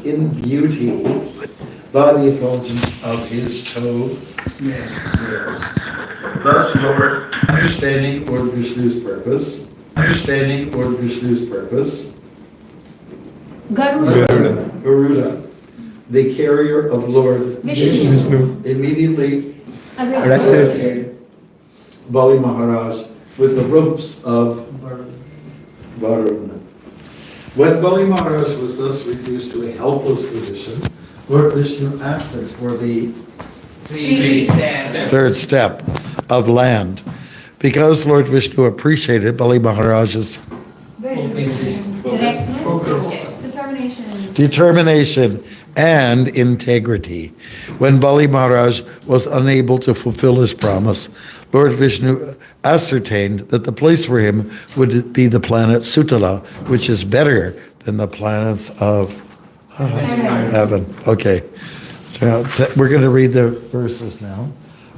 in beauty by the effulgence of his toe nails. Thus, Lord, understanding Lord Vishnu's purpose, Garuda, the carrier of Lord Vishnu, immediately arrested Bali Maharaj with the ropes of Varuna. When Bali Maharaj was thus reduced to a helpless position, Lord Vishnu asked him for the third step of land. Because Lord Vishnu appreciated Bali Maharaj's determination and integrity. When Bali Maharaj was unable to fulfill his promise, Lord Vishnu ascertained that the place for him would be the planet Sutala, which is better than the planets of heaven. Okay. So we're going to read the verses now.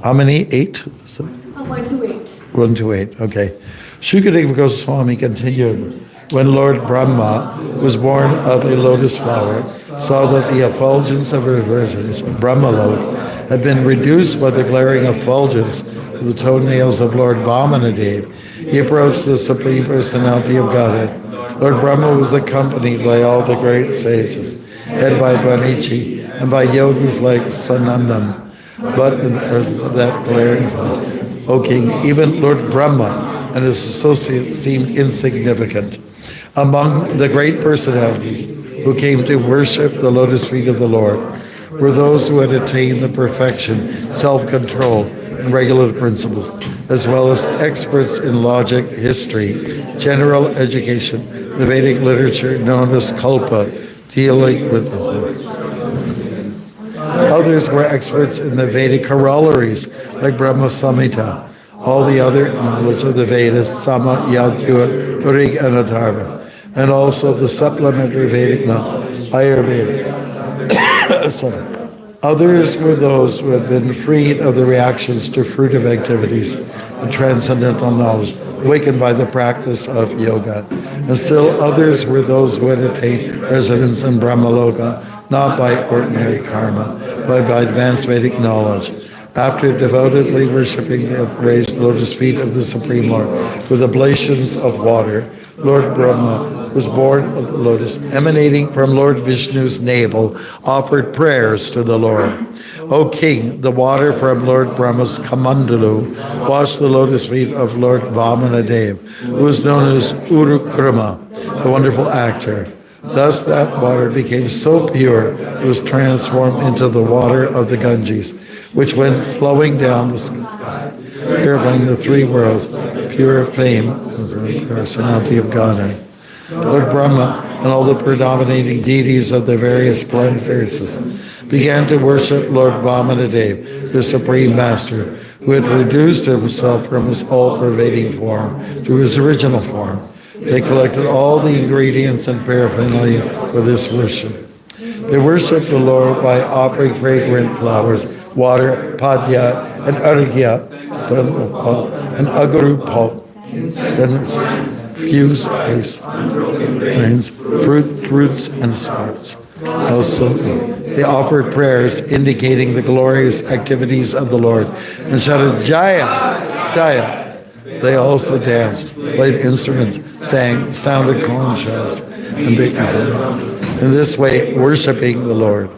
How many? 8? 1 to 8. 1 to 8. Okay. Shukadeva Goswami continued. When Lord Brahma was born of a lotus flower, saw that the effulgence of his residence, Brahmalok, had been reduced by the glaring effulgence of the toenails of Lord Vamanadev, he approached the Supreme Personality of Godhead. Lord Brahma was accompanied by all the great sages, led by Banichi and by yogis like Sanandan. But in the presence of that glaring effulgence, O King, even Lord Brahma and his associates seemed insignificant. Among the great personalities who came to worship the lotus feet of the Lord were those who had attained the perfection, self-control, and regulative principles, as well as experts in logic, history, general education, the Vedic literature known as Kalpa, dealing with the Lord. Others were experts in the Vedic corollaries, like Brahma Samhita, all the other knowledge of the Vedas, Sama, Yajur, Rig, and Atharva, and also the supplementary Vedic knowledge, Ayurveda. Others were those who had been freed of the reactions to fruitive activities and transcendental knowledge, awakened by the practice of yoga. And still others were those who had attained residence in Brahmaloka, not by ordinary karma, but by advanced Vedic knowledge. After devotedly worshipping the raised lotus feet of the Supreme Lord with oblations of water, Lord Brahma was born of the lotus, emanating from Lord Vishnu's navel, offered prayers to the Lord. O King, the water from Lord Brahma's Kamandalu washed the lotus feet of Lord Vamanadev, who is known as Urukrama, the wonderful actor. Thus that water became so pure, it was transformed into the water of the Ganges, which went flowing down the sky, purifying the three worlds, pure fame of the personality of Godhead. Lord Brahma and all the predominating deities of the various planetary systems began to worship Lord Vamanadev, the Supreme Master, who had reduced himself from his all-pervading form to his original form. They collected all the ingredients and paraphernalia for this worship. They worshiped the Lord by offering fragrant flowers, water, padya, and arghya, and agaru pulp, then fused grains, fruits, and sprouts. Also, they offered prayers indicating the glorious activities of the Lord and shouted, Jaya, Jaya. They also danced, played instruments, sang, sounded conch shells, and baked in this way, worshiping the Lord.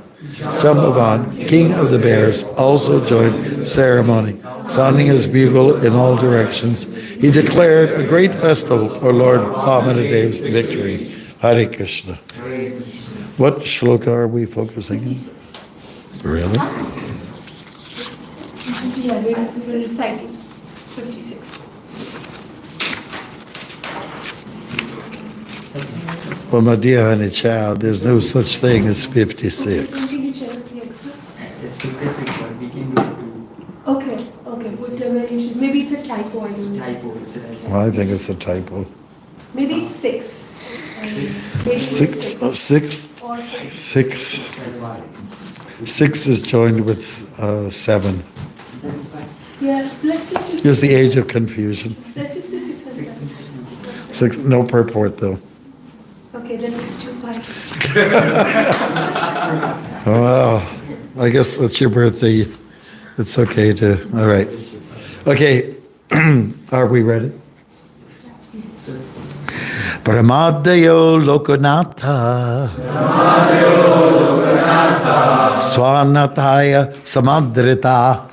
Jambavan, king of the bears, also joined ceremony. Sounding his bugle in all directions, he declared a great festival for Lord Vamanadev's victory. Hare Krishna. What shloka are we focusing on? 56. Really? Yeah, we're reciting 56. Well, my dear honey child, there's no such thing as 56. Okay, whatever it is. Maybe it's a typo, I don't know. Well, I think it's a typo. Maybe it's 6. Six is joined with 7. Yeah, let's just do 6. Here's the age of confusion. Let's just do 6 as well. 6, no purport though. Okay, then let's do 5. Well, I guess it's your birthday. It's okay to, all right. Okay, are we ready? Pramadayo Lokanatha Swanataya Samadrita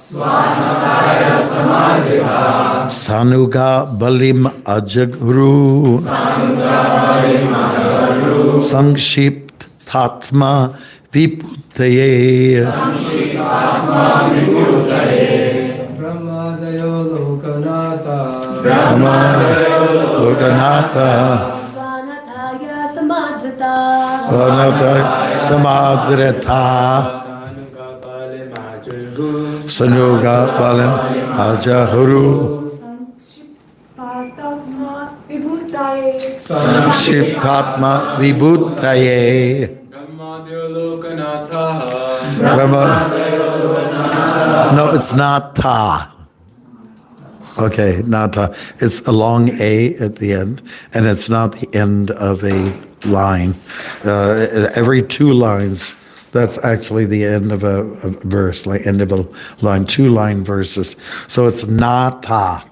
Sanuga Balim Ajaguru Sangshipt Tatma Viputaye Brahmadayo Lokanatha Swanataya Samadrita. Swanataya Samadrita Sanuga Balim Ajahuru Samshiptatma Vibhutaye Brahma. No, it's not ta. Okay, not ta. It's a long A at the end, and it's not the end of a line. Every 2 lines, that's actually the end of a verse, like end of a line, 2-line verses. So it's not ta.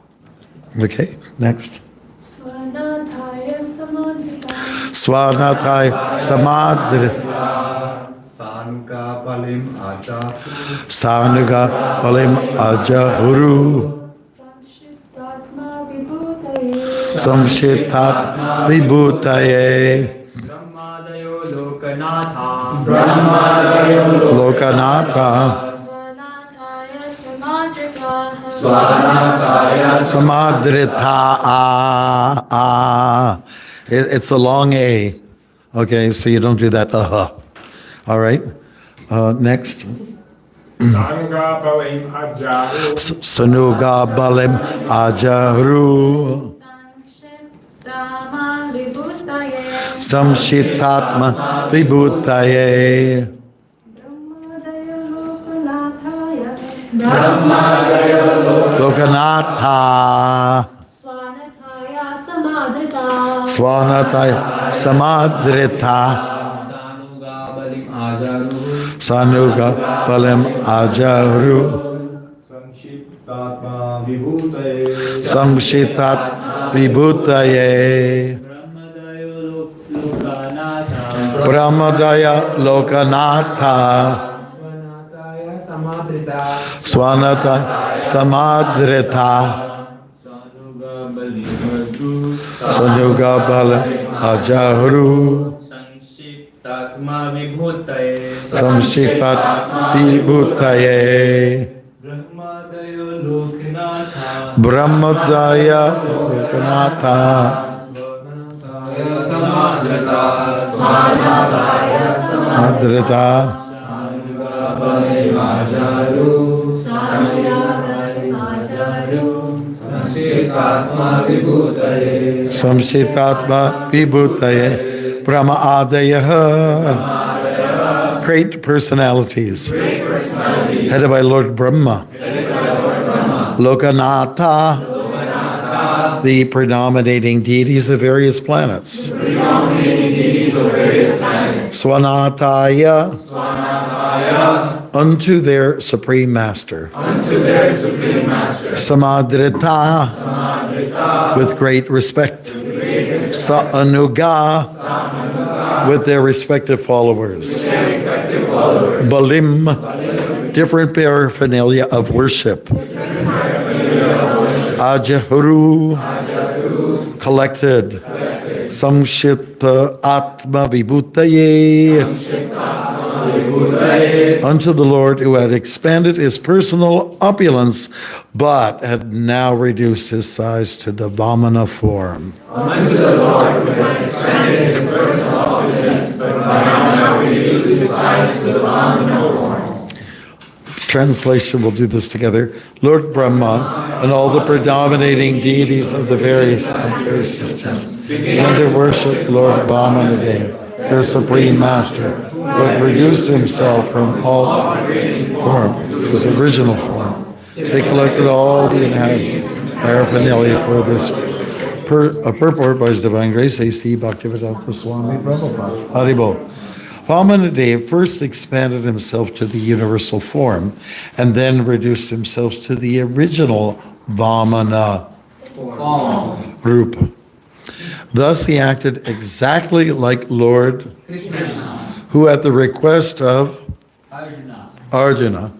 Okay, next. Swanataya Samadrita. Swanataya Samadrita. Sanuga Palim Ajahuru Samshitat Vibhutaye Brahmadayo Lokanatha Lokanatha Swanataya Samadrita. Samadrita. It's a long A. Okay, so you don't do that. All right. Next. Sanuga Balim Ajaru Sanuga Balim Ajaru Samshitatma Vibhutaye Lokanatha Swanataya Samadrita Sanuga Palim Ajaru Samshitat Vibhutaye Brahmadaya Lokanatha Swanata Samadrita Sanuga Palim Ajaru Samshitat Vibhutaye Brahmadaya Lokanatha Samadrita Samshitatma Vibhutaye Brahma Adayaha. Great personalities. Headed by Lord Brahma. Lokanatha. The predominating deities of various planets. Swanataya. Unto their supreme master. Samadrita. With great respect. Saanuga. With their respective followers. Balim. Different paraphernalia of worship. Ajahuru. Collected. Samshita Atma Vibhutaye. Unto the Lord who had expanded his personal opulence, but had now reduced his size to the Vamana form. Unto the Lord who has expanded his personal opulence, but now reduced his size to the Vamana form. Translation, we'll do this together. Lord Brahma and all the predominating deities of the various planetary systems began to worship Lord Vamanadeva, their supreme master, who had reduced himself from all form, his original form. They collected all the inhabitants paraphernalia for this purport by His Divine Grace, A.C. Bhaktivedanta Swami Prabhupada. Haribol. Vamanadeva first expanded himself to the universal form and then reduced himself to the original Vamana Rupa. Thus he acted exactly like Lord, who at the request of Arjuna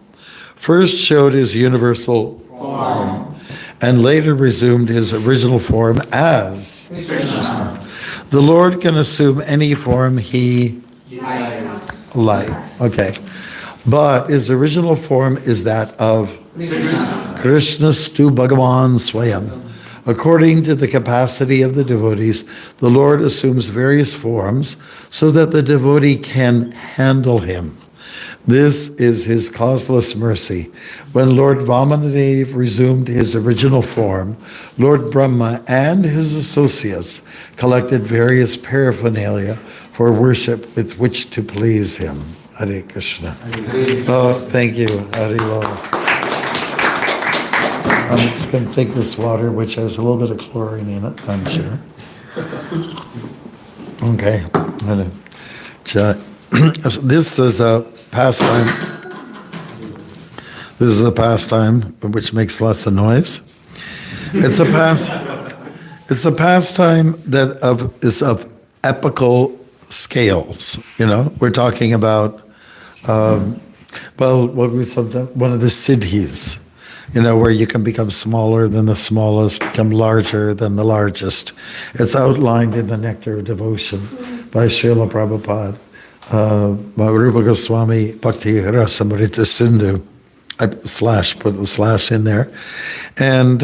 first showed his universal form and later resumed his original form as Krishna. The Lord can assume any form he likes. Okay. But his original form is that of Krishna Stu Bhagavan Swayam. According to the capacity of the devotees, the Lord assumes various forms so that the devotee can handle him. This is his causeless mercy. When Lord Vamanadeva resumed his original form, Lord Brahma and his associates collected various paraphernalia for worship with which to please him. Hare Krishna. Oh, thank you. Hare Lord. I'm just going to take this water, which has a little bit of chlorine in it, I'm sure. Okay. This is a pastime. This is a pastime which makes lots of noise. It's a pastime that is of epical scales. You know, we're talking about one of the siddhis. You know, where you can become smaller than the smallest, become larger than the largest. It's outlined in the Nectar of Devotion by Srila Prabhupada. Rupa Goswami Bhakti Rasamrita Sindhu. I put the slash in there. And,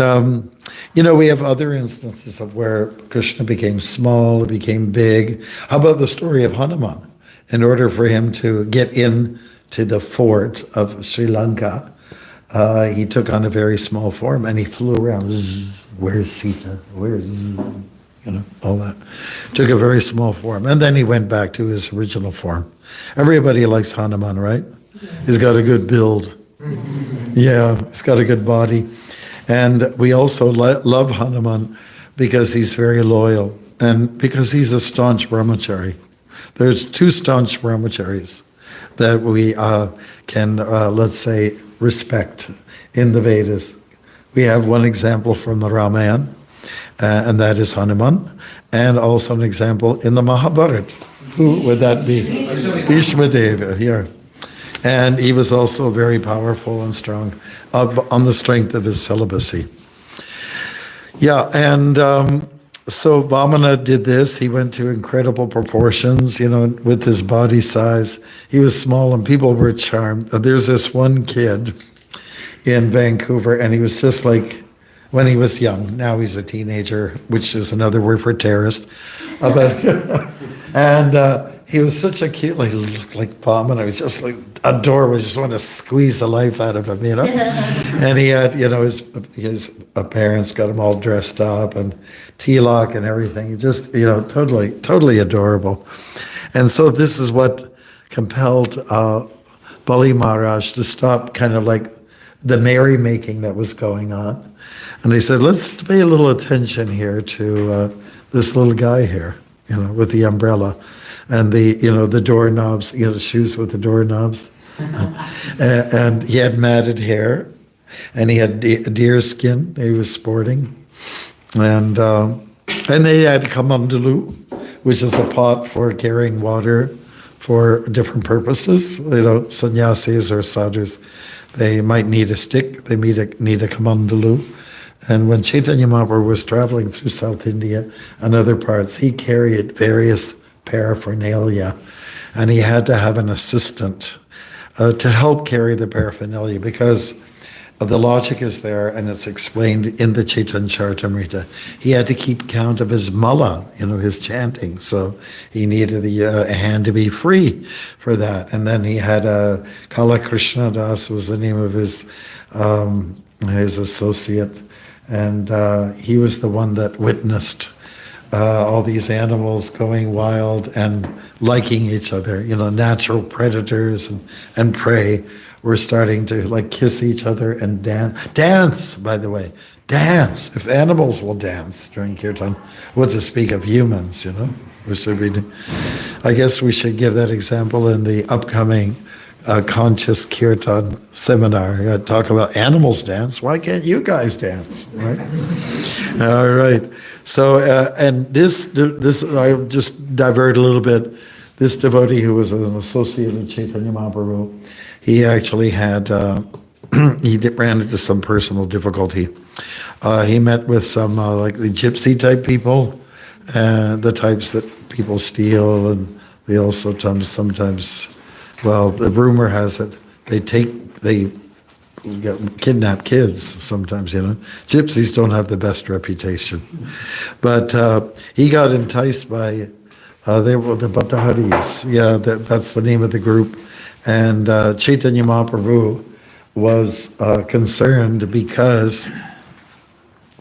you know, we have other instances of where Krishna became small, became big. How about the story of Hanuman? In order for him to get into the fort of Sri Lanka, he took on a very small form and he flew around. Zzz, where's Sita? Where's, you know, all that. Took a very small form. And then he went back to his original form. Everybody likes Hanuman, right? He's got a good build. Yeah, he's got a good body. And we also love Hanuman because he's very loyal and because he's a staunch brahmachari. There's two staunch brahmacharis that we can, let's say, respect in the Vedas. We have one example from the Ramayana, and that is Hanuman, and also an example in the Mahabharata. Who would that be? Bhishma Deva, here. And he was also very powerful and strong on the strength of his celibacy. Yeah, and so Vamana did this. He went to incredible proportions, you know, with his body size. He was small and people were charmed. There's this one kid in Vancouver, and he was just like when he was young. Now he's a teenager, which is another word for terrorist. And he was such a cute, like, he looked like Vamana. He was just like adorable. I just wanted to squeeze the life out of him, you know. And he had, you know, his parents got him all dressed up and tilak and everything. Just, you know, totally adorable. And so this is what compelled Bali Maharaj to stop kind of like the merrymaking that was going on. And he said, let's pay a little attention here to this little guy here, you know, with the umbrella. And the, you know, the doorknobs, you know, the shoes with the doorknobs. And he had matted hair, and he had deer skin he was sporting. And they had kamandalu, which is a pot for carrying water for different purposes. You know, sannyasis or sadhus, they might need a stick, they need a kamandalu. And when Chaitanya Mahaprabhu was traveling through South India and other parts, he carried various paraphernalia, and he had to have an assistant to help carry the paraphernalia because the logic is there and it's explained in the Chaitanya Charitamrita. He had to keep count of his mala, you know, his chanting, so he needed a hand to be free for that. And then he had Kala Krishna Das was the name of his associate, and he was the one that witnessed all these animals going wild and liking each other. You know, natural predators and prey were starting to like kiss each other and dance, by the way. Dance. If animals will dance during kirtan, what to speak of humans, you know? We should be. I guess we should give that example in the upcoming conscious kirtan seminar. Talk about animals dance. Why can't you guys dance? Right. All right. So, and this, I'll just divert a little bit. This devotee who was an associate of Chaitanya Mahaprabhu, he actually had, ran into some personal difficulty. He met with some like the gypsy type people, the types that people steal, and they also sometimes, well, the rumor has it, they kidnap kids sometimes, Gypsies don't have the best reputation. But he got enticed by, they were the Bhattaharis, that's the name of the group. And Chaitanya Mahaprabhu was concerned because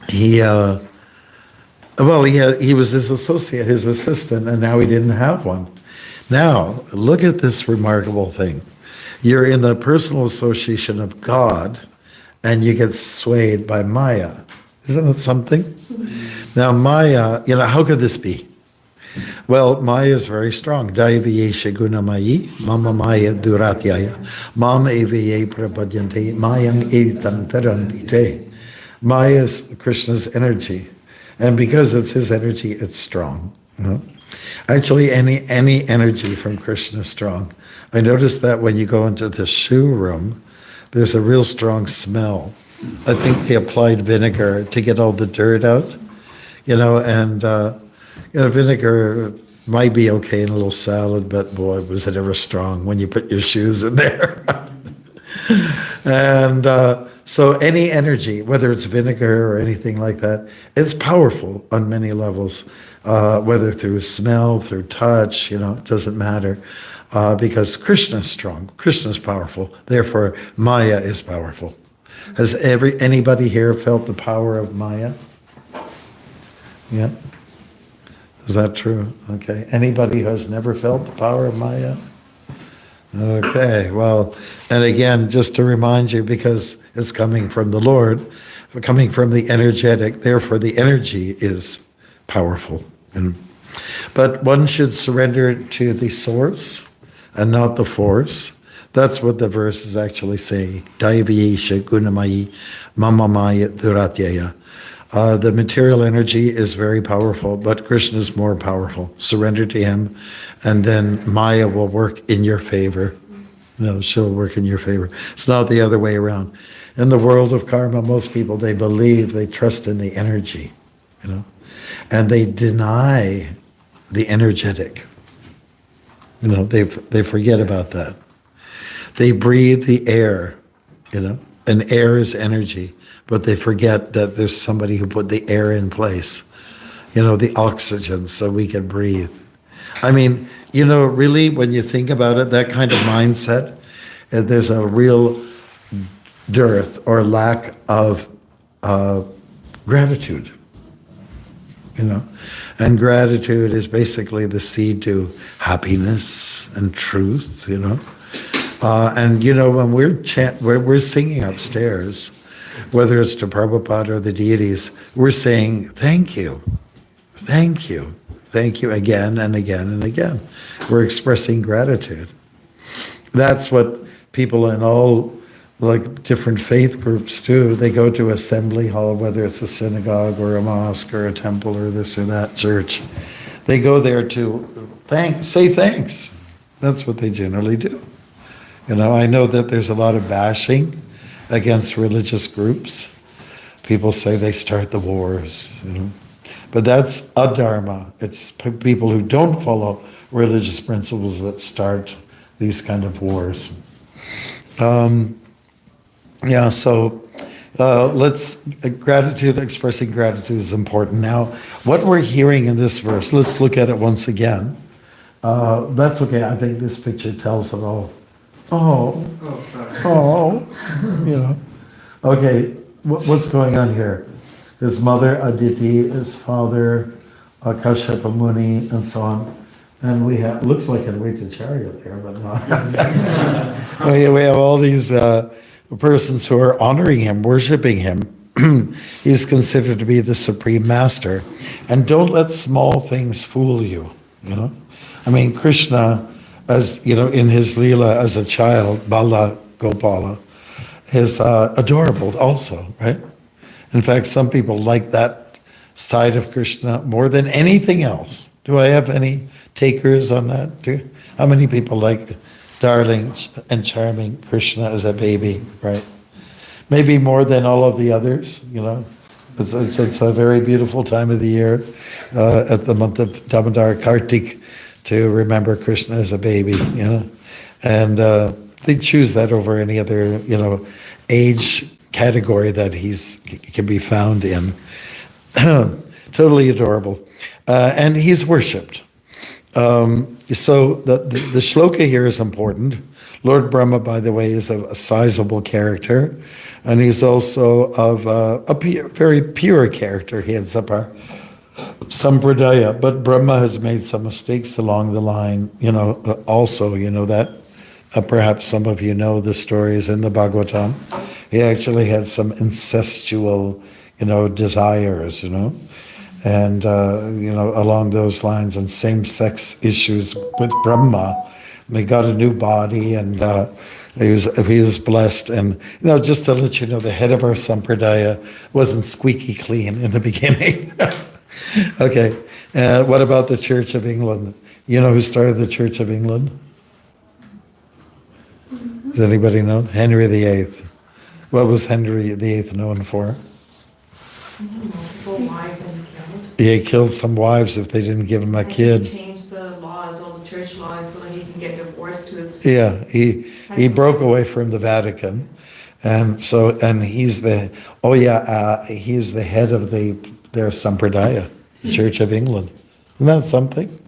he was his associate, his assistant, and now he didn't have one. Now, look at this remarkable thing. You're in the personal association of God, and you get swayed by Maya. Isn't it something? Now, Maya, how could this be? Well, Maya is very strong. Daiviyesha gunamayi, mama Maya duratyaya, mam eviye prabhadyante, mayang etam tarandite. Maya is Krishna's energy. And because it's his energy, it's strong. Actually, any energy from Krishna is strong. I noticed that when you go into the shoe room, there's a real strong smell. I think they applied vinegar to get all the dirt out, and vinegar might be okay in a little salad, but boy, was it ever strong when you put your shoes in there. And so any energy, whether it's vinegar or anything like that, it's powerful on many levels, whether through smell, through touch, it doesn't matter, because Krishna is strong, Krishna is powerful, therefore Maya is powerful. Has anybody here felt the power of Maya? Yeah? Is that true? Okay. Anybody who has never felt the power of Maya? Okay, well, and again, just to remind you, because it's coming from the Lord, coming from the energetic, therefore the energy is powerful. But one should surrender to the source and not the force. That's what the verse is actually saying. Daiviyesha gunamayi mama maya duratyaya. The material energy is very powerful, but Krishna is more powerful. Surrender to him, and then Maya will work in your favor. She'll work in your favor. It's not the other way around. In the world of karma, most people, they trust in the energy, and they deny the energetic. They forget about that. They breathe the air, and air is energy. But they forget that there's somebody who put the air in place, the oxygen, so we can breathe. I mean, really, when you think about it, that kind of mindset, there's a real dearth or lack of gratitude, And gratitude is basically the seed to happiness and truth, And, when we're singing upstairs, whether it's to Prabhupada or the deities, we're saying, thank you, thank you, thank you again and again and again. We're expressing gratitude. That's what people in all different faith groups do. They go to assembly hall, whether it's a synagogue or a mosque or a temple or this or that church. They go there to say thanks. That's what they generally do. I know that there's a lot of bashing against religious groups. People say they start the wars, But that's adharma. It's people who don't follow religious principles that start these kind of wars. Expressing gratitude is important. Now, what we're hearing in this verse, let's look at it once again. That's okay, I think this picture tells it all. Okay, what's going on here? His mother, Aditi, his father, Kashyapa Muni, and so on. And we have, looks like a Advaita chariot there, but not. We have all these persons who are honoring him, worshiping him. He's considered to be the supreme master. And don't let small things fool you. you know. I mean, Krishna, as you know, in his Leela as a child, Bala Gopala, is adorable also, right? In fact, some people like that side of Krishna more than anything else. Do I have any takers on that? How many people like darling and charming Krishna as a baby, right? Maybe more than all of the others, you know. It's a very beautiful time of the year at the month of Damodar Kartik to remember Krishna as a baby, you know. And they choose that over any other, you know, age category that can be found in. Totally adorable. And he's worshipped. So the shloka here is important. Lord Brahma, by the way, is a sizable character, and he's also of a very pure character. He heads up our sampradaya, but Brahma has made some mistakes along the line, you know, also, you know that. Perhaps some of you know the stories in the Bhagavatam. He actually had some incestual, you know, desires, you know, and, you know, along those lines, and same-sex issues with Brahma. And he got a new body, and he was blessed. And, you know, just to let you know, the head of our sampradaya wasn't squeaky clean in the beginning. Okay, what about the Church of England? You know who started the Church of England? Does anybody know? Henry VIII. What was Henry VIII known for? Multiple wives that he killed. He killed some wives if they didn't give him a And kid. He changed the law as well as the church law so that he can get divorced to his. Yeah, he broke away from the Vatican, and he's the he's the head of their sampradaya, the Church of England. Isn't that something?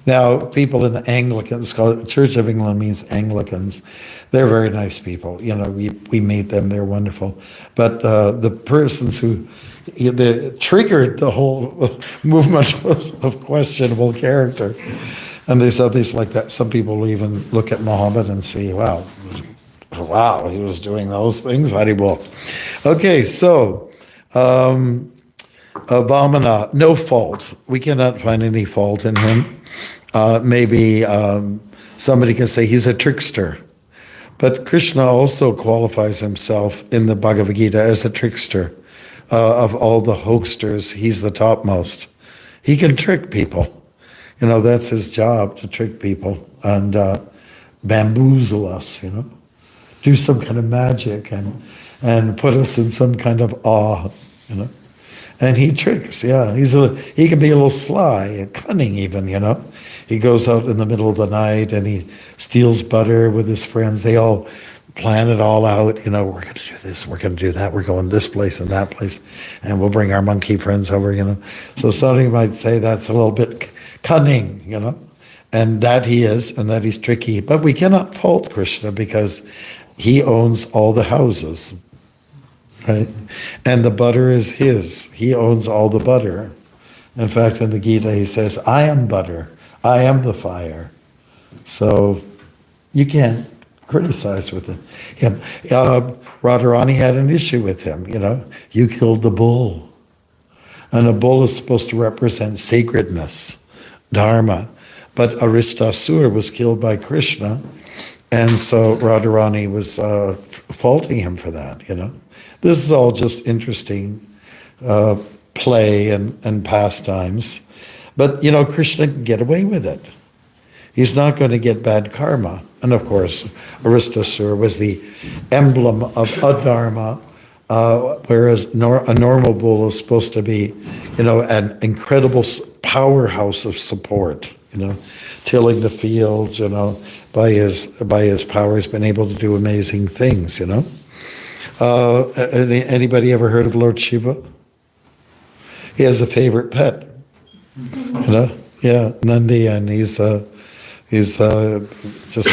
Now, people in the Anglicans Church of England means Anglicans. They're very nice people. You know, we meet them. They're wonderful. But the persons who triggered the whole movement was of questionable character. And there's others like that. Some people will even look at Muhammad and say, wow, he was doing those things. Haribol. Okay, so Vamana, no fault. We cannot find any fault in him. Maybe somebody can say he's a trickster. But Krishna also qualifies himself in the Bhagavad Gita as a trickster. Of all the hoaxsters, he's the topmost. He can trick people. You know, that's his job, to trick people and bamboozle us, you know. Do some kind of magic and put us in some kind of awe, you know. And he tricks, yeah. He can be a little sly and cunning even, you know. He goes out in the middle of the night and he steals butter with his friends. They all plan it all out, you know, we're going to do this, we're going to do that, we're going this place and that place, and we'll bring our monkey friends over, you know. So somebody might say that's a little bit cunning, you know, and that he is, and that he's tricky. But we cannot fault Krishna because he owns all the houses. Right? And the butter is his. He owns all the butter. In fact, in the Gita, he says, I am butter. I am the fire. So you can't criticize with him. Radharani had an issue with him, you know. You killed the bull. And a bull is supposed to represent sacredness, dharma. But Aristasura was killed by Krishna. And so Radharani was faulting him for that, you know. This is all just interesting play and pastimes. But, you know, Krishna can get away with it. He's not going to get bad karma. And of course, Aristasura was the emblem of adharma, whereas a normal bull is supposed to be, you know, an incredible powerhouse of support, you know, tilling the fields, you know, by his power, he's been able to do amazing things, you know. Anybody ever heard of Lord Shiva? He has a favorite pet, you know? Yeah, Nandi, and he's just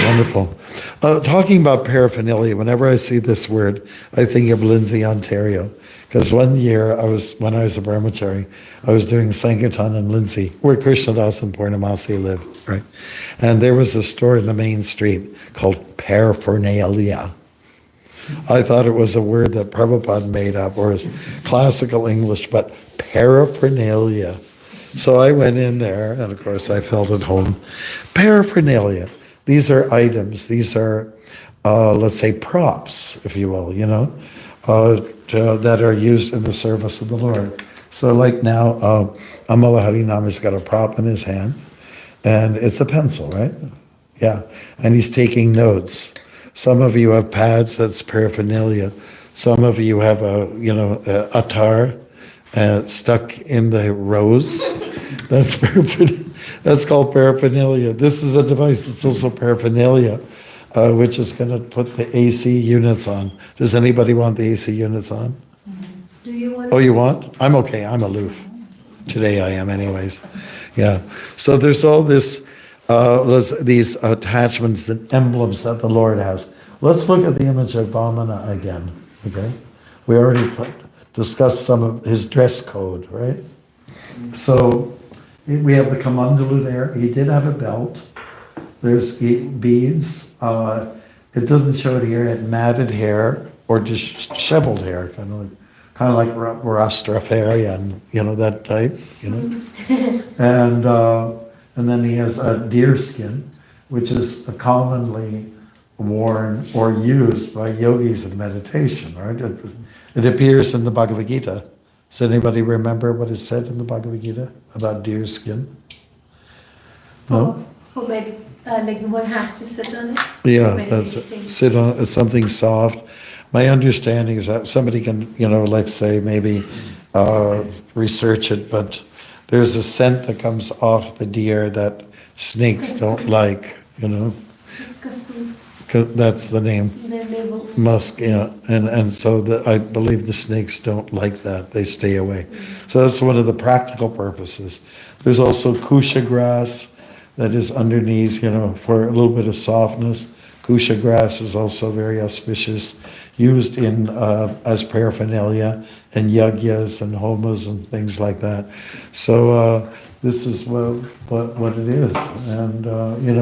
wonderful. Talking about paraphernalia, whenever I see this word, I think of Lindsay, Ontario. Because one year, when I was a brahmachari, I was doing Sankirtan in Lindsay, where Krishnadas and Purnamasi live, right? And there was a store in the main street called paraphernalia. I thought it was a word that Prabhupada made up, or is classical English, but paraphernalia So I went in there, and of course I felt at home. Paraphernalia. These are items. These are, let's say, props, if you will, that are used in the service of the Lord. So like now, Amala Harinam has got a prop in his hand, and it's a pencil, right? Yeah, and he's taking notes. Some of you have pads, that's paraphernalia. Some of you have a attar stuck in the rose. That's that's called paraphernalia. This is a device that's also paraphernalia, which is going to put the AC units on. Does anybody want the AC units on? Do you want? Oh, you want? I'm okay. I'm aloof. Today I am, anyways. Yeah. So there's all this, these attachments and emblems that the Lord has. Let's look at the image of Vamana again. Okay. We already discussed some of his dress code, right? So we have the kamandalu there. He did have a belt. There's beads. It doesn't show it here. It had matted hair or just disheveled hair, kind of like Rastafarian, that type, and then he has a deer skin, which is commonly worn or used by yogis in meditation, right? It appears in the Bhagavad Gita. Does anybody remember what is said in the Bhagavad Gita about deer skin? No? Or maybe like one has to sit on it. Yeah, that's it. Sit on it's something soft. My understanding is that somebody can, let's say maybe research it, but there's a scent that comes off the deer that snakes don't like, It's custom. That's the name. Their label. Musk, and so I believe the snakes don't like that. They stay away. So that's one of the practical purposes. There's also kusha grass that is underneath, for a little bit of softness. Kusha grass is also very auspicious, used in as paraphernalia and yagyas and homas and things like that. So this is what it is. And,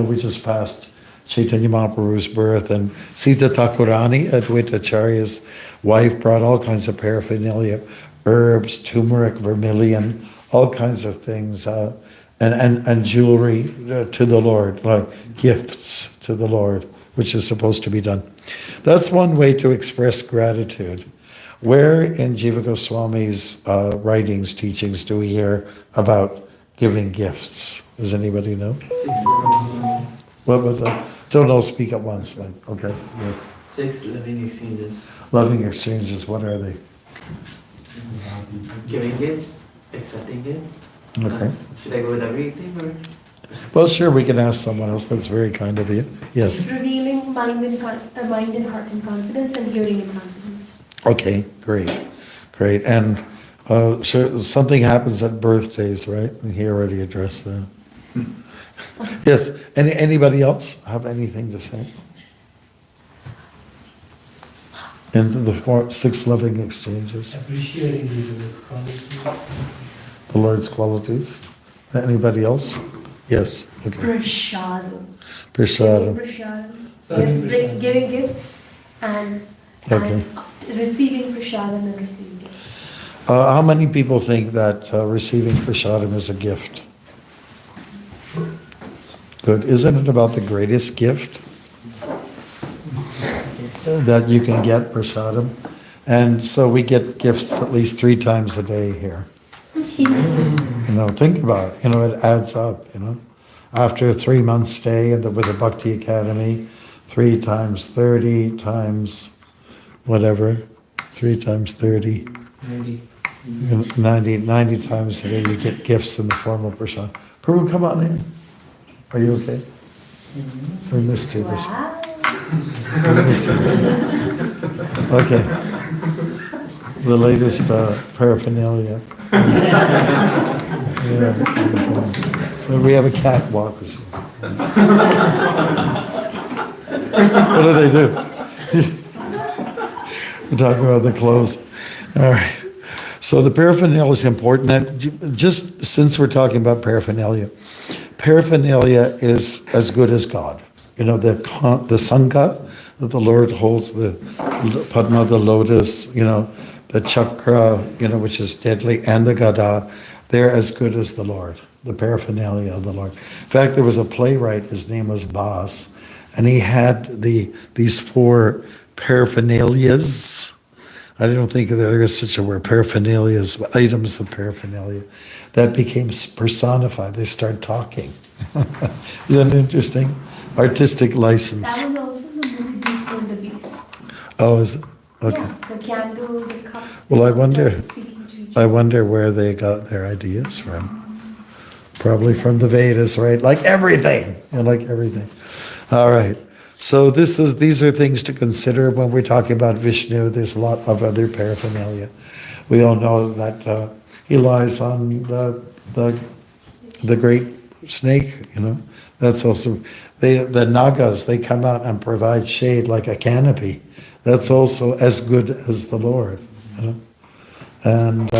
we just passed Chaitanya Mahaprabhu's birth, and Sita Thakurani, Advaita Acharya's wife, brought all kinds of paraphernalia, herbs, turmeric, vermilion, all kinds of things, and jewelry to the Lord, like gifts to the Lord, which is supposed to be done. That's one way to express gratitude. Where in Jiva Goswami's writings, teachings, do we hear about giving gifts? Does anybody know? What was that? Don't all speak at once, then. Okay, yes. 6 living exchanges. Loving exchanges, what are they? Giving gifts, accepting gifts. Okay. Should I go with everything or? Well, sure, we can ask someone else. That's very kind of you. Yes. Revealing mind and heart and confidence, and hearing and confidence. Okay, great. And sure, something happens at birthdays, right? He already addressed that. Yes. Anybody else have anything to say? Into the 6 loving exchanges. Appreciating his qualities. The Lord's qualities. Anybody else? Yes. Okay. Prashadam. Prashadam. Giving gifts and receiving prashadam and receiving gifts. How many people think that receiving prashadam is a gift? Good. Isn't it about the greatest gift that you can get, prashadam? And so we get gifts at least 3 times a day here. Think about it. It adds up, After a 3-month stay with the Bhakti Academy, 3 times 30 times whatever, 3 times 30. 90 times a day you get gifts in the form of prashadam. Prabhu, come on in. Are you okay? We missed you this Wow. Okay. The latest paraphernalia. Yeah. We have a catwalk. What do they do? We're talking about the clothes. All right. So the paraphernalia is important. And just since we're talking about paraphernalia is as good as God. The sangha that the Lord holds, the Padma, the lotus, the chakra, which is deadly, and the gada, they're as good as the Lord, the paraphernalia of the Lord. In fact, there was a playwright, his name was Bas, and he had these 4 paraphernalias. I don't think there is such a word, paraphernalias, items of paraphernalia, that became personified. They started talking. Isn't that interesting? Artistic license. That was also the movie Beauty and the Beast. Oh, is it? Okay. Yeah, the candle, the cup. Well, I they wonder- started speaking to each I other. wonder where they got their ideas from. Probably from the Vedas, right? Like everything. Like everything. All right. So these are things to consider when we're talking about Vishnu. There's a lot of other paraphernalia. We all know that he lies on the great snake. That's also the Nagas. They come out and provide shade like a canopy. That's also as good as the Lord. And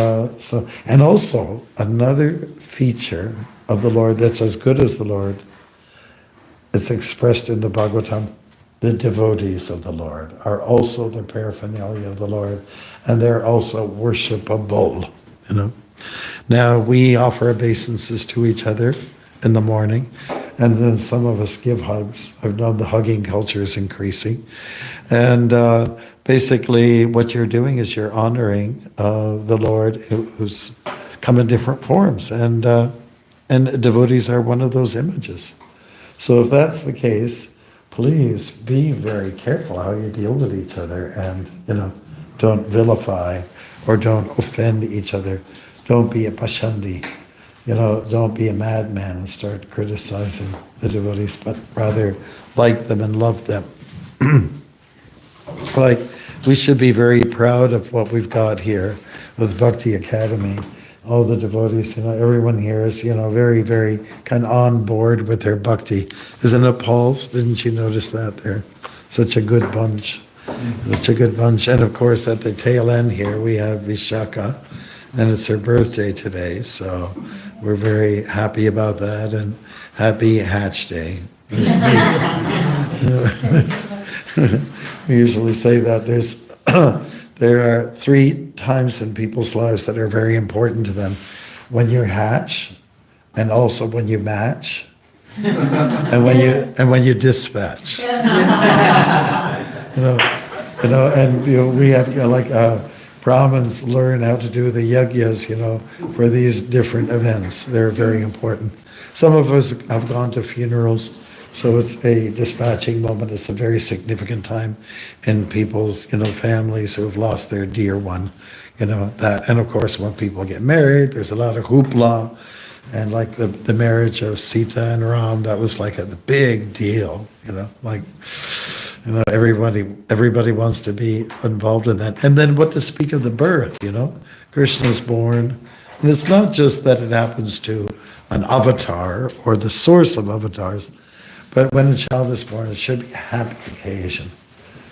also another feature of the Lord that's as good as the Lord, it's expressed in the Bhagavatam. The devotees of the Lord are also the paraphernalia of the Lord, and they're also worshipable. Now we offer obeisances to each other in the morning, and then some of us give hugs. I've known the hugging culture is increasing, and basically what you're doing is you're honoring the Lord who's come in different forms, and devotees are one of those images. So if that's the case, please be very careful how you deal with each other, and don't vilify or don't offend each other. Don't be a pashandi. Don't be a madman and start criticizing the devotees, but rather like them and love them. Like, we should be very proud of what we've got here with Bhakti Academy. All the devotees, everyone here is, very, very kind of on board with their bhakti. Isn't it, Paul? Didn't you notice that there? Such a good bunch. Such a good bunch. And of course, at the tail end here, we have Vishaka, and it's her birthday today. So we're very happy about that, and happy Hatch Day. We usually say that there are 3 times in people's lives that are very important to them: when you hatch, and also when you match, and when you dispatch. We have Brahmins learn how to do the yajnas, for these different events. They're very important. Some of us have gone to funerals. So it's a dispatching moment. It's a very significant time in people's, families who have lost their dear one, that. And of course, when people get married, there's a lot of hoopla, and like the marriage of Sita and Ram, that was like the big deal, everybody wants to be involved in that. And then what to speak of the birth, Krishna's born, and it's not just that it happens to an avatar or the source of avatars. But when a child is born, it should be a happy occasion.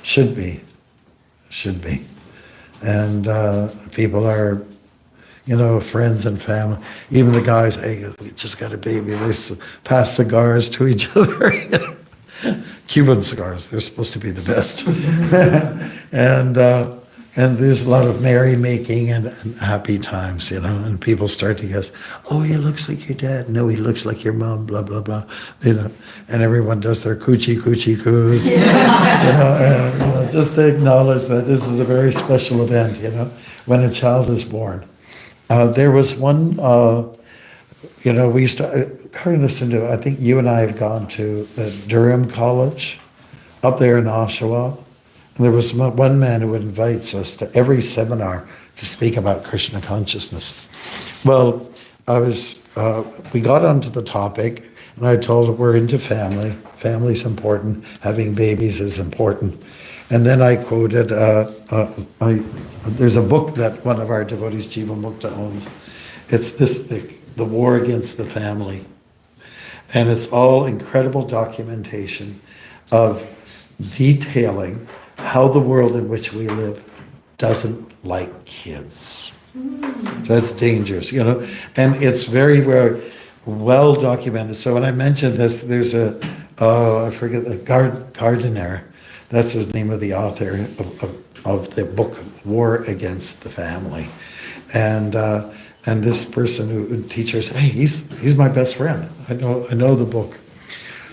Should be. And people are, friends and family. Even the guys, hey, we just got a baby. They pass cigars to each other. Cuban cigars, they're supposed to be the best. And there's a lot of merrymaking and happy times, and people start to guess, oh, he looks like your dad. No, he looks like your mom, blah, blah, blah. And everyone does their coochie coos, just to acknowledge that this is a very special event, when a child is born. There was one, we used to, I think you and I have gone to the Durham College up there in Oshawa. And there was one man who invites us to every seminar to speak about Krishna consciousness. Well, we got onto the topic, and I told him we're into family. Family's important. Having babies is important. And then I quoted, there's a book that one of our devotees, Jiva Mukta, owns. It's The War Against the Family. And it's all incredible documentation of detailing how the world in which we live doesn't like kids. So that's dangerous, and it's very, very well documented. So when I mentioned this, there's I forget, Gardiner, that's the name of the author of the book War Against the Family. And And this person who teacher says, hey, he's my best friend. I know the book.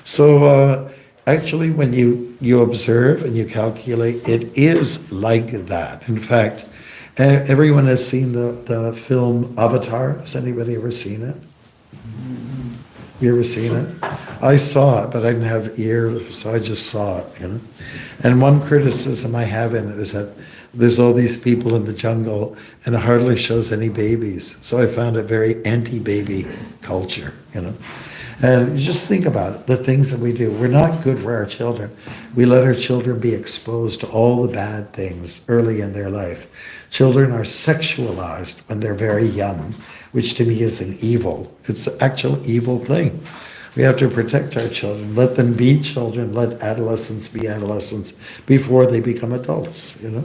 So actually, when you observe and you calculate, it is like that. In fact, everyone has seen the film Avatar. Has anybody ever seen it? You ever seen it? I saw it, but I didn't have ears, so I just saw it, you know. And one criticism I have in it is that there's all these people in the jungle and it hardly shows any babies. So I found it very anti-baby culture, you know. And just think about it, the things that we do. We're not good for our children. We let our children be exposed to all the bad things early in their life. Children are sexualized when they're very young, which to me is an evil. It's an actual evil thing. We have to protect our children. Let them be children. Let adolescents be adolescents before they become adults, you know.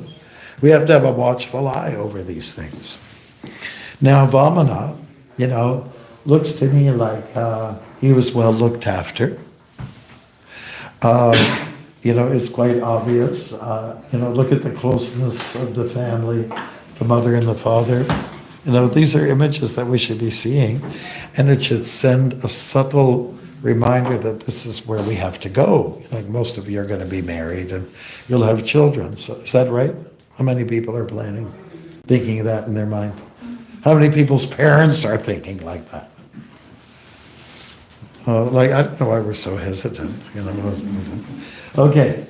We have to have a watchful eye over these things. Now, Vamana, you know, looks to me like he was well looked after. You know, it's quite obvious. You know, look at the closeness of the family, the mother and the father. You know, these are images that we should be seeing, and it should send a subtle reminder that this is where we have to go. Like most of you are going to be married and you'll have children. So, is that right? How many people are planning, thinking of that in their mind? How many people's parents are thinking like that? Like, I don't know why we're so hesitant, you know. Okay,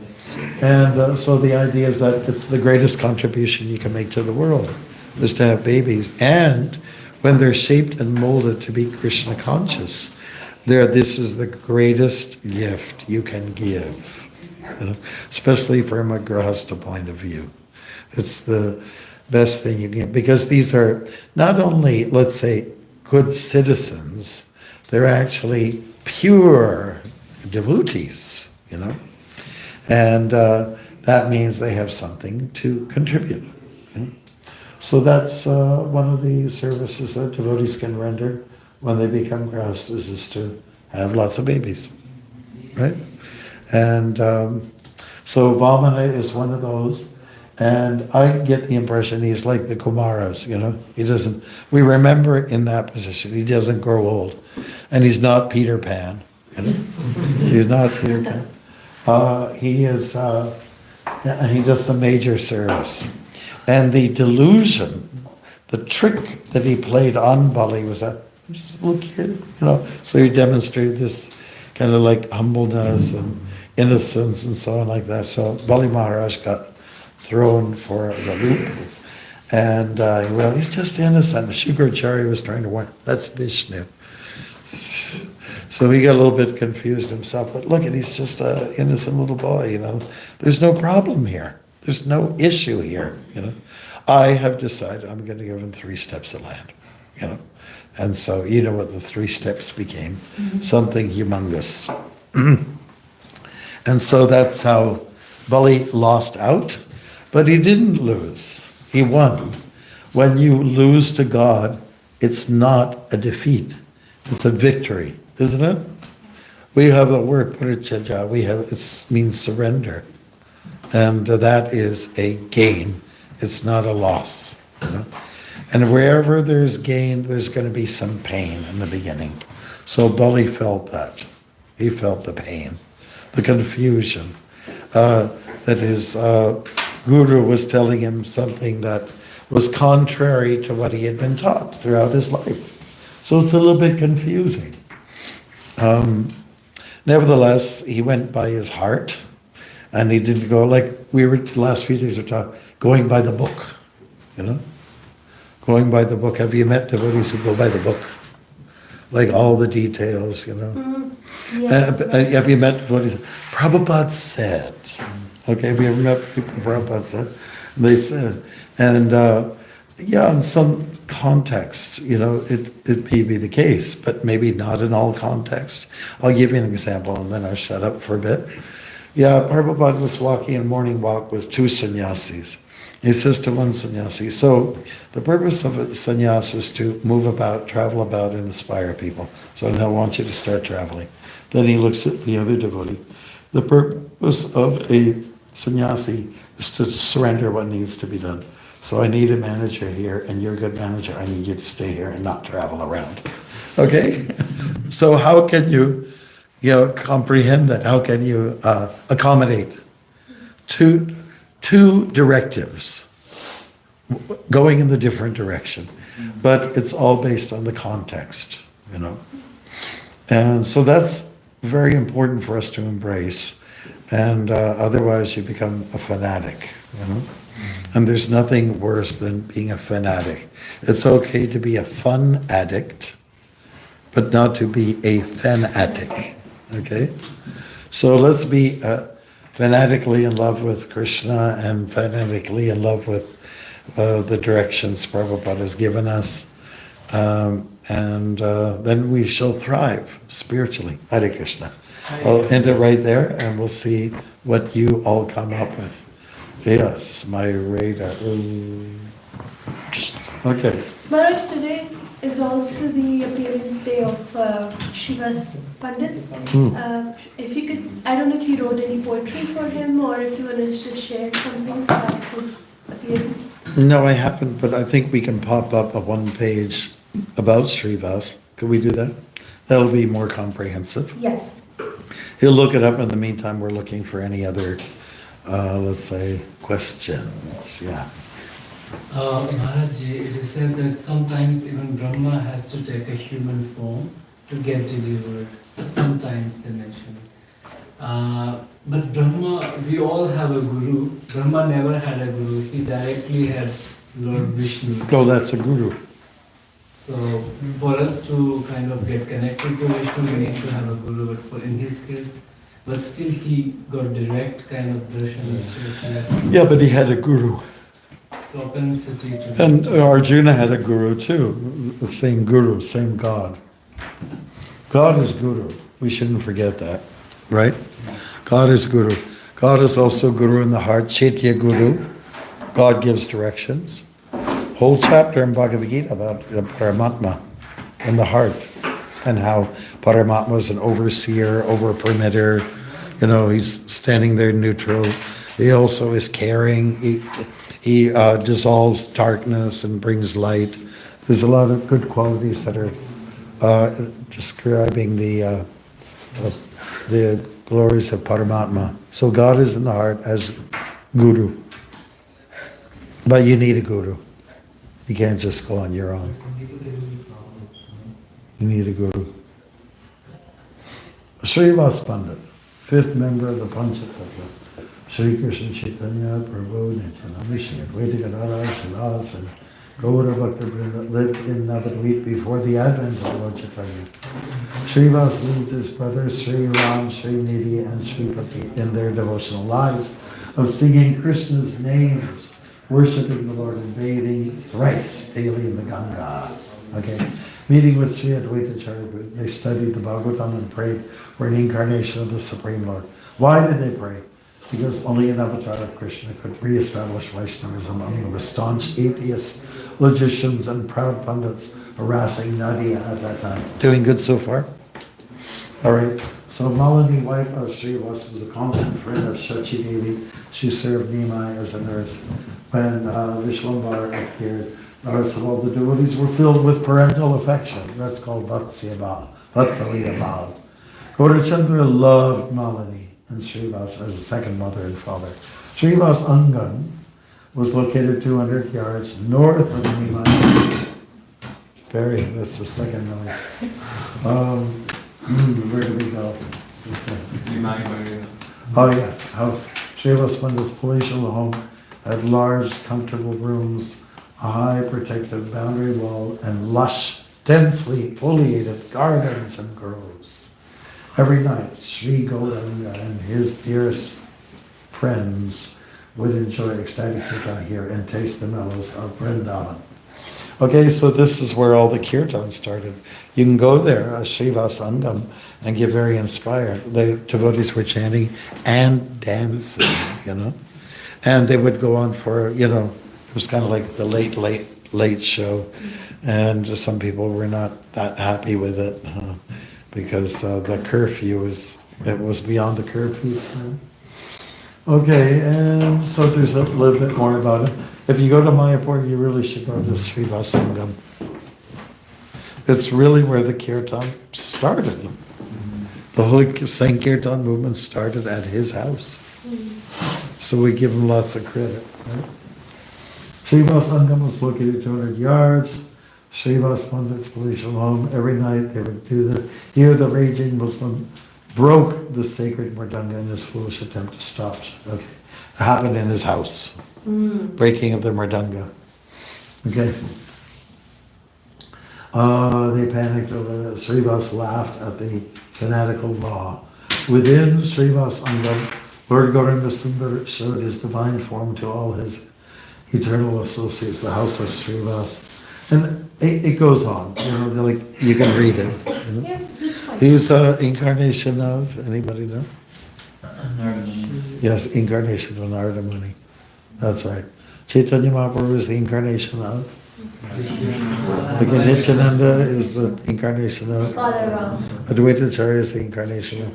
and so the idea is that it's the greatest contribution you can make to the world, is to have babies. And when they're shaped and molded to be Krishna conscious, this is the greatest gift you can give, you know, especially from a grahastha point of view. It's the best thing you can get, because these are not only, let's say, good citizens, they're actually pure devotees, you know, and that means they have something to contribute. You know? So that's one of the services that devotees can render when they become grahasthas, is to have lots of babies, right? And so Vamana is one of those. And I get the impression he's like the Kumaras, you know. We remember in that position, he doesn't grow old. And he's not Peter Pan, you know. He's not Peter Pan. He does some major service. And the delusion, the trick that he played on Bali was that, I'm just a little kid, you know. So he demonstrated this kind of like humbleness and innocence and so on like that. So Bali Maharaj got thrown for the loop, and he's just innocent. Shukracharya was trying to warn, that's Vishnu. So he got a little bit confused himself, but look, he's just an innocent little boy, you know. There's no problem here. There's no issue here, you know. I have decided I'm going to give him 3 steps of land, you know. And so you know what the 3 steps became, something humongous. And so that's how Bali lost out. But he didn't lose, he won. When you lose to God, it's not a defeat, it's a victory, isn't it? We have the word parichaja, it means surrender. And that is a gain, it's not a loss. You know? And wherever there's gain, there's going to be some pain in the beginning. So Bali felt that. He felt the pain, the confusion, that his guru was telling him something that was contrary to what he had been taught throughout his life. So it's a little bit confusing. Nevertheless, he went by his heart, and he didn't go like we were the last few days were talking, going by the book, you know? Going by the book. Have you met devotees who go by the book? Like all the details, you know? Yeah. Have you met devotees? Prabhupada said. Okay, have you ever met people Prabhupada said? They said. And in some context, you know, it may be the case, but maybe not in all contexts. I'll give you an example and then I'll shut up for a bit. Yeah, Prabhupada was walking a morning walk with 2 sannyasis. He says to one sannyasi, so the purpose of a sannyas is to move about, travel about, and inspire people. So now I want you to start traveling. Then he looks at the other devotee. The purpose of a sannyasi is to surrender what needs to be done. So I need a manager here, and you're a good manager. I need you to stay here and not travel around. Okay? So how can you, comprehend that? How can you accommodate two directives going in the different direction? But it's all based on the context, And so that's very important for us to embrace. And otherwise you become a fanatic, And there's nothing worse than being a fanatic. It's okay to be a fun addict, but not to be a fanatic, okay? So let's be fanatically in love with Krishna and fanatically in love with the directions Prabhupada has given us. And then we shall thrive spiritually. Hare Krishna. I'll end it right there and we'll see what you all come up with. Yes, my radar is... Okay. Maharaj, today is also the appearance day of Shiva's Pandit. If you could, I don't know if you wrote any poetry for him or if you want to just share something about his appearance. No, I haven't, but I think we can pop up a one-page about Srivas. Could we do that? That'll be more comprehensive. Yes. He'll look it up. In the meantime, we're looking for any other, let's say, questions. Yeah. Maharaj, it is said that sometimes even Brahma has to take a human form to get delivered. Sometimes they mention it. But Brahma, we all have a guru. Brahma never had a guru. He directly had Lord Vishnu. No, that's a guru. So for us to kind of get connected to Vishnu, we need to have a guru. But in his case, but still he got direct kind of darshan. Yeah, but he had a guru. Propensity to. And Arjuna had a guru too. The same guru, same God. God is guru. We shouldn't forget that, right? God is guru. God is also guru in the heart. Chaitya guru. God gives directions. Whole chapter in Bhagavad Gita about Paramatma in the heart and how Paramatma is an overseer, over-permitter. He's standing there neutral. He also is caring. He dissolves darkness and brings light. There's a lot of good qualities that are describing the glories of Paramatma. So God is in the heart as guru. But you need a guru. You can't just go on your own. You need a guru. Srivas Pandit, fifth member of the Panchatattva. Sri Krishna Chaitanya Prabhu Nityananda Vishnu Advaita Gadadhar Srivas and Gaura Bhakta Vrinda lived in Navadvip before the advent of Lord Chaitanya. Srivas leads his brothers Sri Ram, Sri Nidhi and Sri Pati in their devotional lives of singing Krishna's names, worshipping the Lord and bathing thrice daily in the Ganga. Okay. Meeting with Sri Advaita Acharya, they studied the Bhagavatam and prayed for an incarnation of the Supreme Lord. Why did they pray? Because only an avatar of Krishna could re-establish Vaishnavism among the staunch atheists, logicians, and proud pundits harassing Nadia at that time. Doing good so far? All right. So Malini, wife of Srivas, was a constant friend of Shachi Devi. She served Nimai as a nurse. When Vishwambar appeared, the hearts of all the devotees were filled with parental affection. That's called Vatsalya Bhav. Gaurachandra loved Malini and Srivas as a second mother and father. Srivas Angan was located 200 yards north of Nimai. That's the second noise. Where do we go? Oh yes, house. Srivas Pandit's palatial home had large, comfortable rooms, a high protective boundary wall, and lush, densely foliated gardens and groves. Every night, Sri Gauranga and his dearest friends would enjoy ecstatic kirtan here and taste the mellows of Vrindavan. Okay, so this is where all the kirtan started. You can go there, Srivas Angam, and get very inspired. The devotees were chanting and dancing, And they would go on for, it was kind of like the late show. And some people were not that happy with it because the curfew was beyond the curfew. Okay, and so there's a little bit more about it. If you go to Mayapur, you really should go to Srivasangam. It's really where the kirtan started. The whole Sankirtan movement started at his house. So we give him lots of credit. Right? Srivasangam was located 200 yards. Srivas Pandit's palatial home. Every night they would here the raging Muslim broke the sacred mridanga in his foolish attempt to stop. Okay. It happened in his house. Breaking of the mridanga. Okay. They panicked over it. Srivas laughed at the fanatical law. Within Srivas Angam, Lord Gauranga Sundar showed his divine form to all his eternal associates, the house of Srivas. And it goes on, you can read it. You know? Yeah, that's fine. He's an incarnation of, anybody know? Yes, incarnation of Narada Muni. That's right. Chaitanya Mahaprabhu is the incarnation of. Okay, Nityananda is the incarnation of. Balaram. Advaita Acharya is the incarnation of.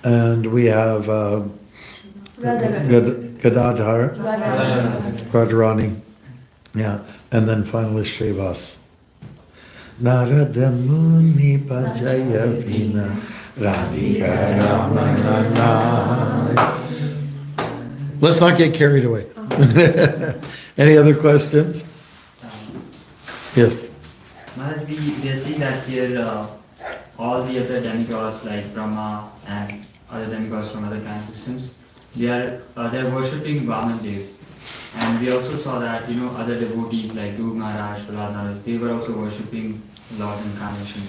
And we have Gadadhar, Radharani, yeah, and then finally Srivas. Narada Muni Pajaya Vina Radhika Ramanana. Let's not get carried away. Any other questions? Yes. Maharaj, we are seeing that here all the other demigods like Brahma and other demigods from other clan systems, they're worshipping Vamandev. And we also saw that other devotees like Dhruv Maharaj, Prahlad Maharaj, they were also worshipping Lord Incarnation.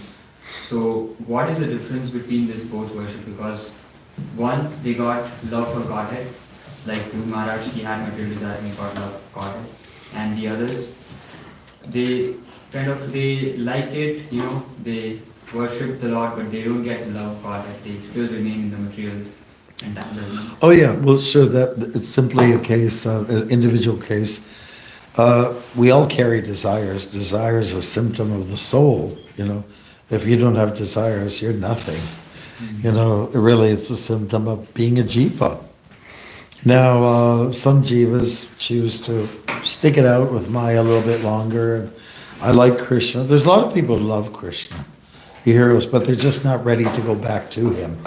So what is the difference between this both worship? Because one, they got love for Godhead, like Dhruv Maharaj, he had material desire and he got love for Godhead. And the others, they like it, they worship the Lord, but they don't get the love of Godhead. They still remain in the material entanglement. Oh yeah, well sure, that it's simply a case, an individual case. We all carry desires. Desires are a symptom of the soul, If you don't have desires, you're nothing. Really it's a symptom of being a jiva. Now, some jivas choose to stick it out with Maya a little bit longer. I like Krishna. There's a lot of people who love Krishna, the heroes, but they're just not ready to go back to him.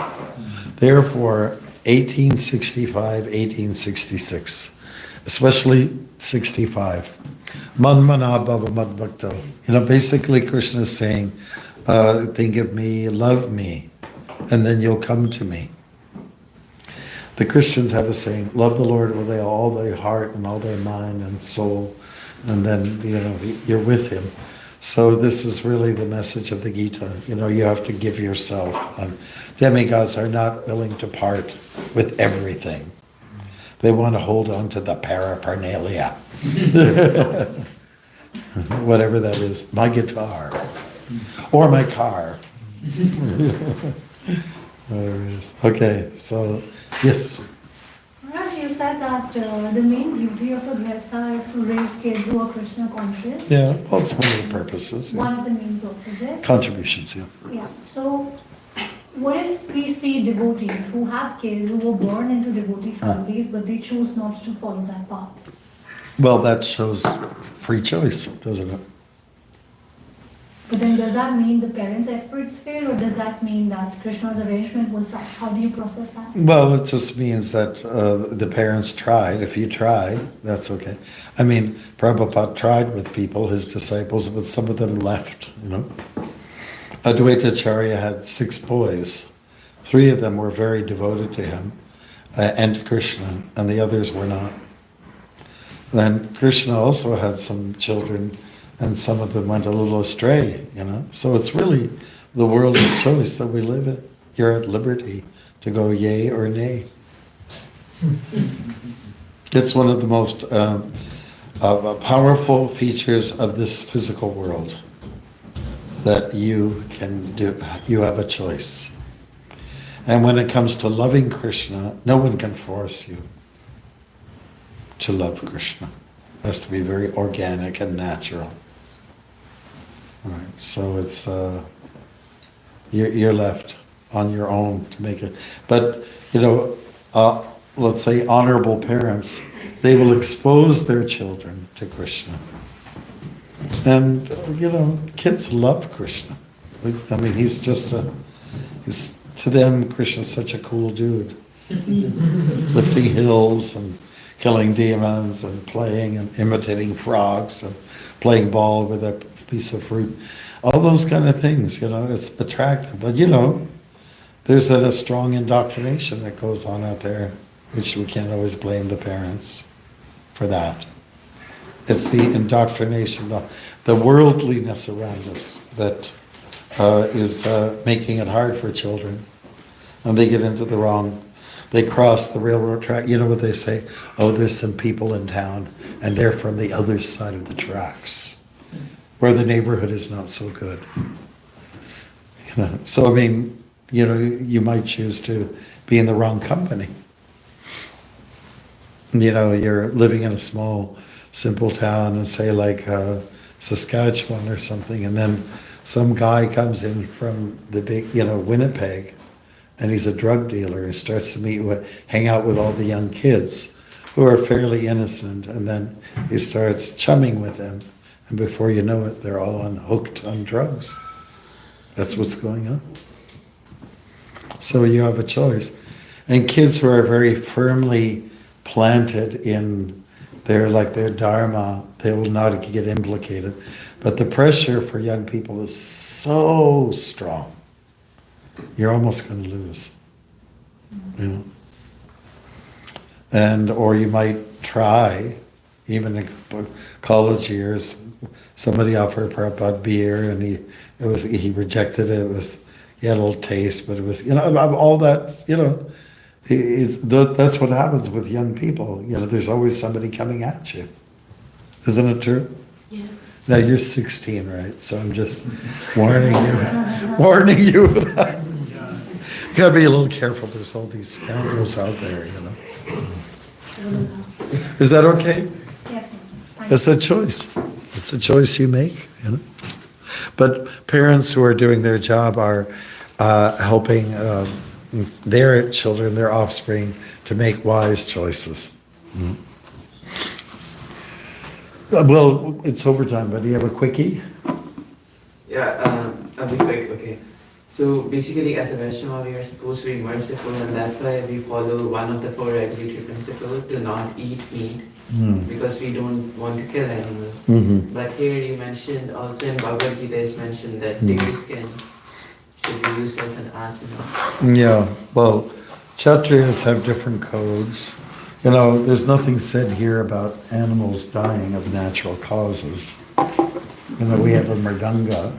Therefore, 1865, 1866, especially 65, Man mana bhava mad bhakto. Basically Krishna is saying, think of me, love me, and then you'll come to me. The Christians have a saying, love the Lord with all their heart and all their mind and soul, and then, you're with him. So this is really the message of the Gita. You have to give yourself. And demigods are not willing to part with everything. They want to hold on to the paraphernalia. Whatever that is. My guitar. Or my car. Whatever it is. Okay, so, yes. Maharaj, you said that the main duty of a grihastha is to raise kids who are Krishna conscious. Yeah, well, it's one of the purposes. Yeah. One of the main purposes. Contributions, yeah. Yeah. So, what if we see devotees who have kids who were born into devotee families, but they choose not to follow that path? Well, that shows free choice, doesn't it? But then does that mean the parents' efforts failed, or does that mean that Krishna's arrangement was such? How do you process that? Well, it just means that the parents tried. If you try, that's okay. I mean, Prabhupada tried with people, his disciples, but some of them left, Advaita Acharya had 6 boys. 3 of them were very devoted to him and to Krishna, and the others were not. Then Krishna also had some children, and some of them went a little astray, So it's really the world of choice that we live in. You're at liberty to go yay or nay. It's one of the most powerful features of this physical world, that you have a choice. And when it comes to loving Krishna, no one can force you to love Krishna. It has to be very organic and natural. All right, so it's you're left on your own to make it. But, let's say honorable parents, they will expose their children to Krishna. And, kids love Krishna. I mean, to them, Krishna's such a cool dude. Lifting hills and killing demons and playing and imitating frogs and playing ball with a piece of fruit. All those kind of things, it's attractive. But, there's a strong indoctrination that goes on out there, which we can't always blame the parents for that. It's the indoctrination, the worldliness around us that is making it hard for children. And they get into they cross the railroad track. You know what they say? Oh, there's some people in town, and they're from the other side of the tracks, where the neighborhood is not so good. So, I mean, you might choose to be in the wrong company. You're living in a small, simple town, and say like Saskatchewan or something, and then some guy comes in from the big, Winnipeg, and he's a drug dealer. He starts to hang out with all the young kids who are fairly innocent, and then he starts chumming with them, and before you know it, they're all hooked on drugs. That's what's going on. So you have a choice. And kids who are very firmly planted in their dharma, they will not get implicated. But the pressure for young people is so strong. You're almost going to lose. Or you might try, even in college years, somebody offered Prabhupada beer, and he rejected it. He had a little taste, but it was, all that, that's what happens with young people. There's always somebody coming at you. Isn't it true? Yeah. Now you're 16, right? So I'm just warning you of that. You gotta be a little careful. There's all these scoundrels out there, Is that okay? Yes. It's a choice. It's a choice you make, But parents who are doing their job are helping their children, their offspring, to make wise choices. Mm-hmm. Well, it's overtime, but do you have a quickie? Yeah, I'll be quick, okay. So basically, as a Vaishnava, we are supposed to be merciful, and that's why we follow one of the 4 regulatory principles, to not eat meat, because we don't want to kill animals. Mm-hmm. But here you mentioned, also in Bhagavad Gita, it's mentioned that deer skin should be used as an asana. Yeah, well, Kshatriyas have different codes. There's nothing said here about animals dying of natural causes. We have a mridanga.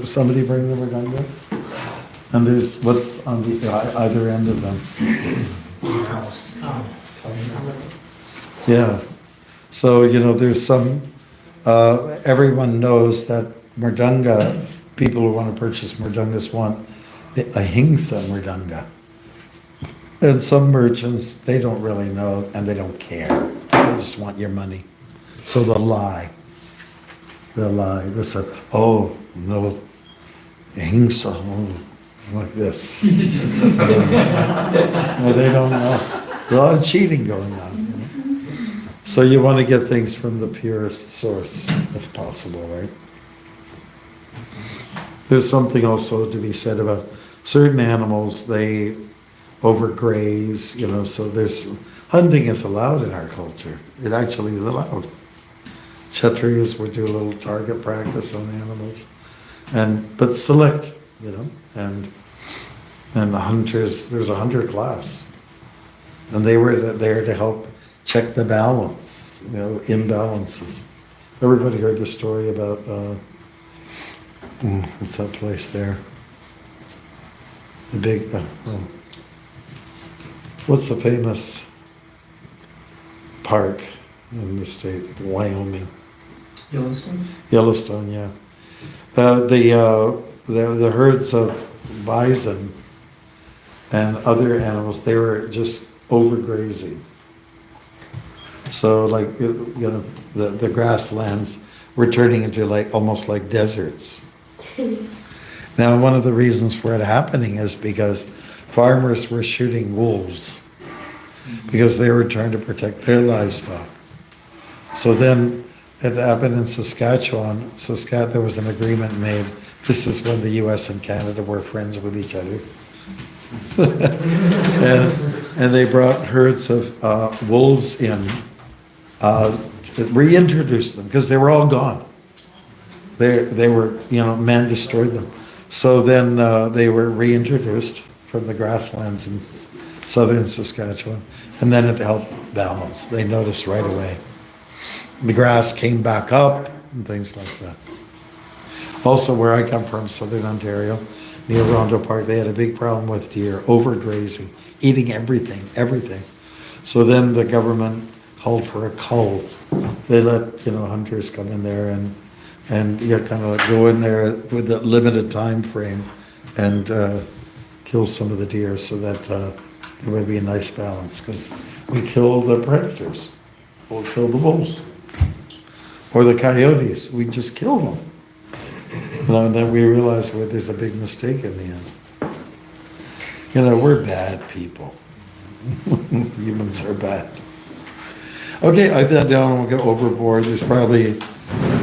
Somebody bring the mridanga? And there's what's on the either end of them. Yeah. So, there's some, everyone knows that mridanga, people who want to purchase mridangas want the ahimsa mridanga. And some merchants, they don't really know, and they don't care. They just want your money. So they'll lie. They'll say, oh, no, ahimsa, like this. Well, they don't know. There's a lot of cheating going on. So you want to get things from the purest source, if possible, right? There's something also to be said about certain animals, they overgraze, so hunting is allowed in our culture. It actually is allowed. Kshatriyas would do a little target practice on animals, but select, and the hunters, there's a hunter class, and they were there to help check the balance, imbalances. Everybody heard the story about, what's that place there? The big, what's the famous park in the state of Wyoming? Yellowstone? Yellowstone, yeah. The herds of bison and other animals, they were just overgrazing. So the grasslands were turning into almost like deserts. Now, one of the reasons for it happening is because farmers were shooting wolves because they were trying to protect their livestock. So then it happened in Saskatchewan. There was an agreement made. This is when the US and Canada were friends with each other. and they brought herds of wolves in, reintroduced them because they were all gone. They were, man destroyed them. So then they were reintroduced from the grasslands in southern Saskatchewan, and then it helped balance. They noticed right away. The grass came back up and things like that. Also, where I come from, southern Ontario, near Rondo Park, they had a big problem with deer, overgrazing, eating everything. So then the government called for a cull. They let, hunters come in there and you kind of go in there with a limited time frame and kill some of the deer so that there would be a nice balance, because we kill the predators. We'll kill the wolves. Or the coyotes, we just kill them. And then we realize there's a big mistake in the end. We're bad people. Humans are bad. Okay, I don't want to go overboard. There's probably,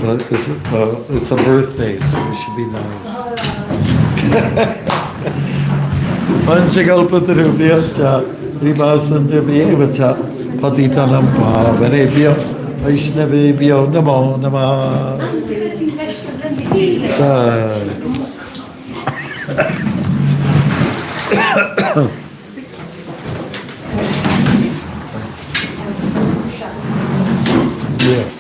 it's a birthday, so we should be nice. Panchakalpatarubhyascha Ribasandhyamevacha Patitanam Pavanebhyo Vaishnavebhyo Namo Namah. Yes.